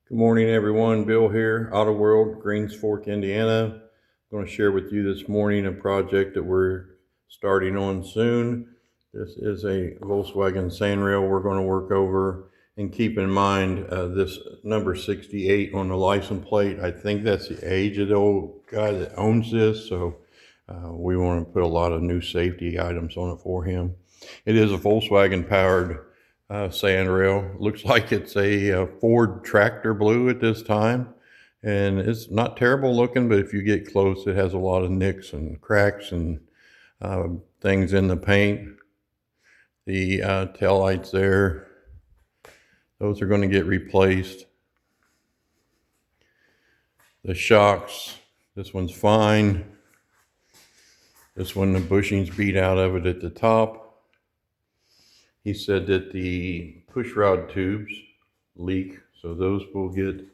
Good morning, everyone. Bill here, AUTOWORLD, Greens Fork, Indiana. I'm going to share with you this morning a project that we're starting on soon. This is a Volkswagen Sandrail we're going to work over, and keep in mind this number 68 on the license plate. I think that's the age of the old guy that owns this, so we want to put a lot of new safety items on it for him. It is a Volkswagen powered Sandrail. Looks like it's a Ford tractor blue at this time, and it's not terrible looking, but if you get close, it has a lot of nicks and cracks and things in the paint. The tail lights there, those are going to get replaced. The shocks, this one's fine. This one, the bushing's beat out of it at the top. He said that the push rod tubes leak, so those will get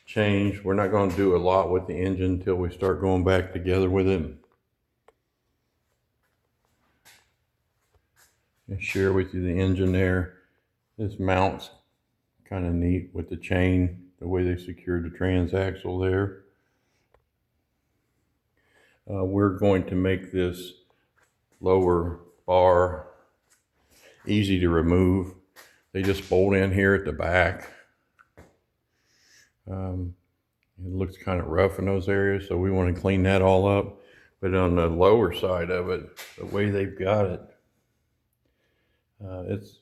changed. We're not going to do a lot with the engine until we start going back together with it. I'll share with you the engine there. This mount's kind of neat with the chain, the way they secured the transaxle there. We're going to make this lower bar easy to remove. They just bolt in here at the back. It looks kind of rough in those areas, so we want to clean that all up. But on the lower side of it, the way they've got it,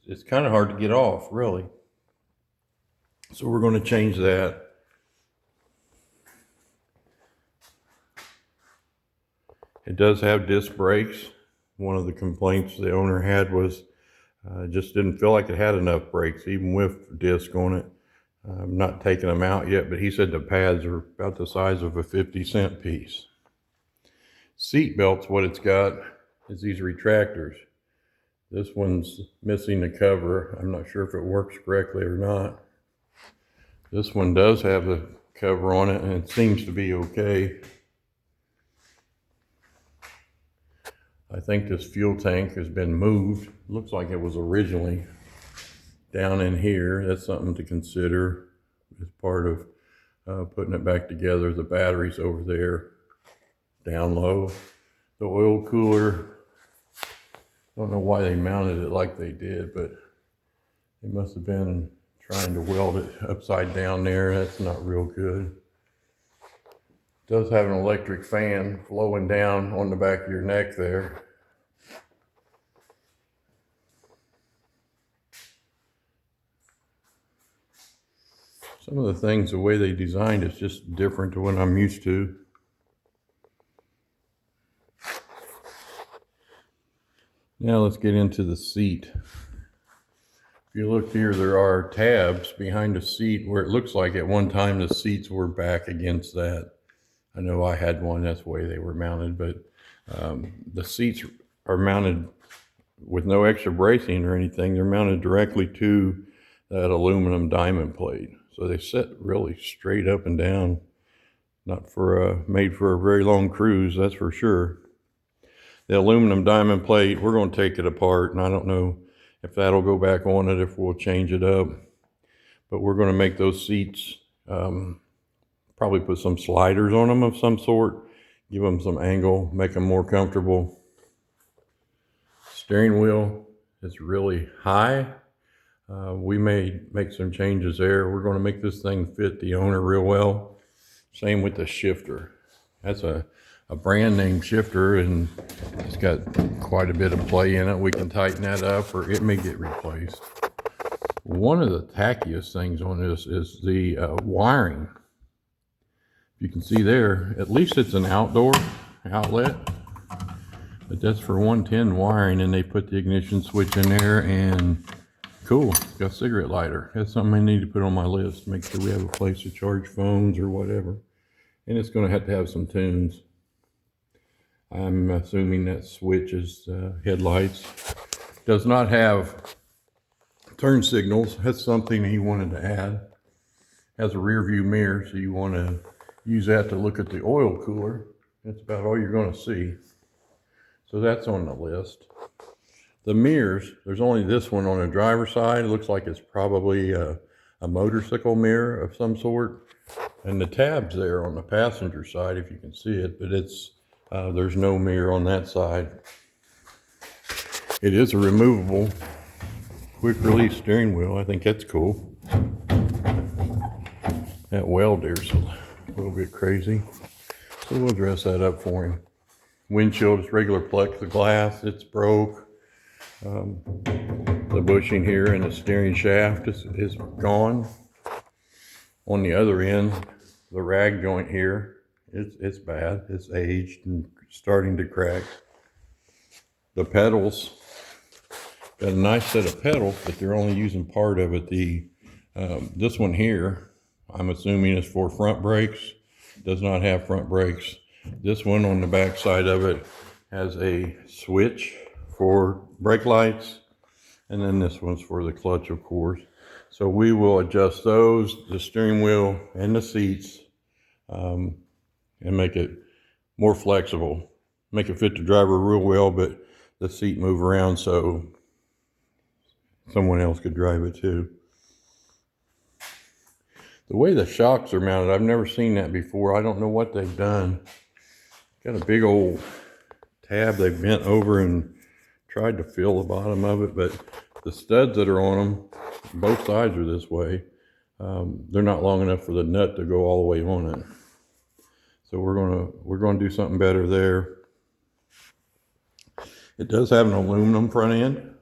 it's kind of hard to get off, really. So we're going to change that. It does have disc brakes. One of the complaints the owner had was just didn't feel like it had enough brakes, even with disc on it. I'm not taking them out yet, but he said the pads are about the size of a 50-cent piece. Seat belts, what it's got is these retractors. This one's missing the cover. I'm not sure if it works correctly or not. This one does have the cover on it, and it seems to be okay. I think this fuel tank has been moved. Looks like it was originally down in here. That's something to consider as part of putting it back together. The battery's over there, down low. The oil cooler, don't know why they mounted it like they did, but they must have been trying to weld it upside down there. That's not real good. It does have an electric fan flowing down on the back of your neck there. Some of the things, the way they designed is just different to what I'm used to. Now let's get into the seat. If you look here, there are tabs behind the seat where it looks like at one time the seats were back against that. I know I had one, that's the way they were mounted, but the seats are mounted with no extra bracing or anything. They're mounted directly to that aluminum diamond plate. So they sit really straight up and down. Not for made for a very long cruise, that's for sure. The aluminum diamond plate, we're going to take it apart, and I don't know if that'll go back on it, if we'll change it up. But we're going to make those seats, probably put some sliders on them of some sort, give them some angle, make them more comfortable. Steering wheel is really high. We may make some changes there. We're going to make this thing fit the owner real well. Same with the shifter. That's a brand name shifter, and it's got quite a bit of play in it. We can tighten that up, or it may get replaced. One of the tackiest things on this is the wiring. You can see there, at least it's an outdoor outlet, but that's for 110 wiring, and they put the ignition switch in there, and cool, got a cigarette lighter. That's something I need to put on my list, make sure we have a place to charge phones or whatever. And it's going to have some tunes. I'm assuming that switch is headlights. Does not have turn signals. That's something he wanted to add. Has a rear view mirror, so you want to use that to look at the oil cooler. That's about all you're going to see. So that's on the list. The mirrors, there's only this one on the driver's side. It looks like it's probably a a motorcycle mirror of some sort. And the tab's there on the passenger side, if you can see it, but it's there's no mirror on that side. It is a removable quick release steering wheel. I think that's cool. That weld there's a little bit crazy. So we'll dress that up for him. Windshield is regular plexiglass. It's broke. The bushing here and the steering shaft is gone. On the other end, the rag joint here, it's bad. It's aged and starting to crack. The pedals, got a nice set of pedals, but they're only using part of it. This one here, I'm assuming is for front brakes. Does not have front brakes. This one on the back side of it has a switch for brake lights, and then this one's for the clutch, of course. So we will adjust those, the steering wheel and the seats, and make it more flexible. Make it fit the driver real well, but the seat move around so someone else could drive it too. The way the shocks are mounted, I've never seen that before. I don't know what they've done. Got a big old tab they've bent over and tried to fill the bottom of it, but the studs that are on them, both sides are this way. They're not long enough for the nut to go all the way on it. So we're gonna do something better there. It does have an aluminum front end,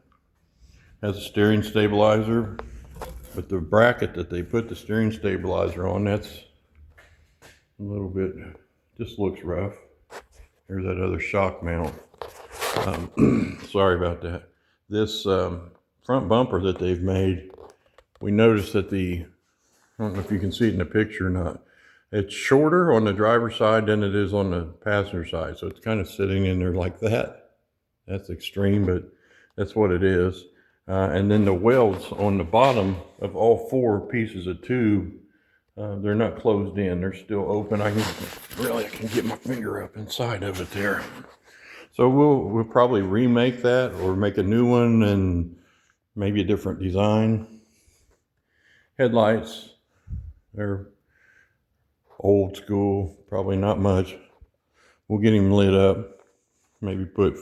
has a steering stabilizer, but the bracket that they put the steering stabilizer on, that's a little bit, just looks rough. There's that other shock mount. Sorry about that. This front bumper that they've made, we noticed that I don't know if you can see it in the picture or not, it's shorter on the driver's side than it is on the passenger side. So it's kind of sitting in there like that. That's extreme, but that's what it is. And then the welds on the bottom of all four pieces of tube, they're not closed in, they're still open. I can get my finger up inside of it there. So we'll probably remake that or make a new one and maybe a different design. Headlights, they're old school, probably not much. We'll get him lit up, maybe put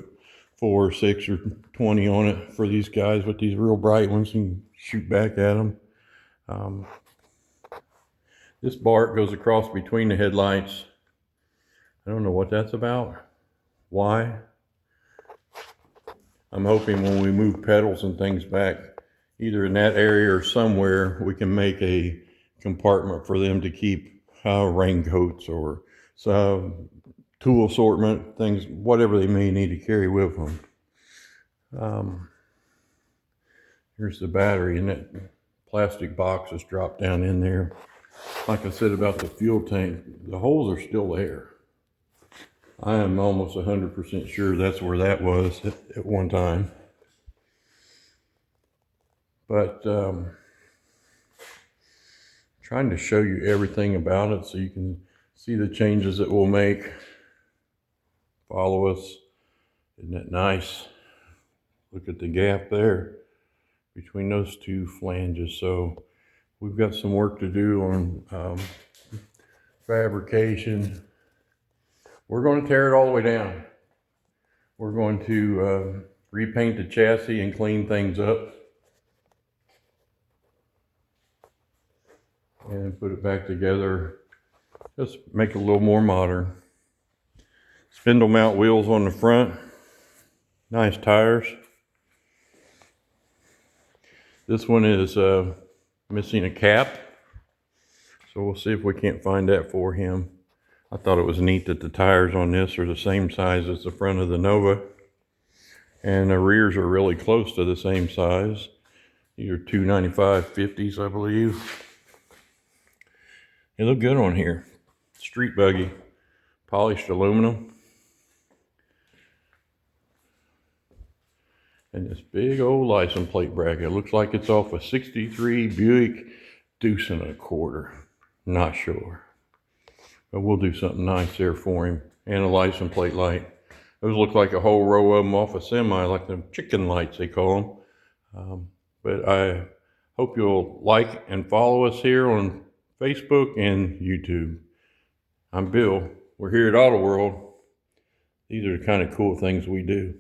4 or 6 or 20 on it for these guys with these real bright ones and shoot back at them. This bar goes across between the headlights. I don't know what that's about. Why? I'm hoping when we move pedals and things back, either in that area or somewhere, we can make a compartment for them to keep raincoats or some tool assortment, things, whatever they may need to carry with them. Here's the battery, and that plastic box is dropped down in there. Like I said about the fuel tank, the holes are still there. I am almost 100% sure that's where that was at one time. But trying to show you everything about it so you can see the changes that we'll make. Follow us. Isn't that nice? Look at the gap there between those two flanges. So we've got some work to do on fabrication. We're going to tear it all the way down. We're going to repaint the chassis and clean things up and put it back together. Just make it a little more modern. Spindle mount wheels on the front. Nice tires. This one is missing a cap, so we'll see if we can't find that for him. I thought it was neat that the tires on this are the same size as the front of the Nova, and the rears are really close to the same size. These are 295/50s, I believe. They look good on here. Street buggy, polished aluminum. And this big old license plate bracket. Looks like it's off a 63 Buick Deuce and a quarter. Not sure. But we'll do something nice there for him. And a license plate light. Those look like a whole row of them off a semi, like the chicken lights they call them. But I Hope you'll like and follow us here on Facebook and YouTube. I'm Bill. We're here at AUTOWORLD. These are the kind of cool things we do.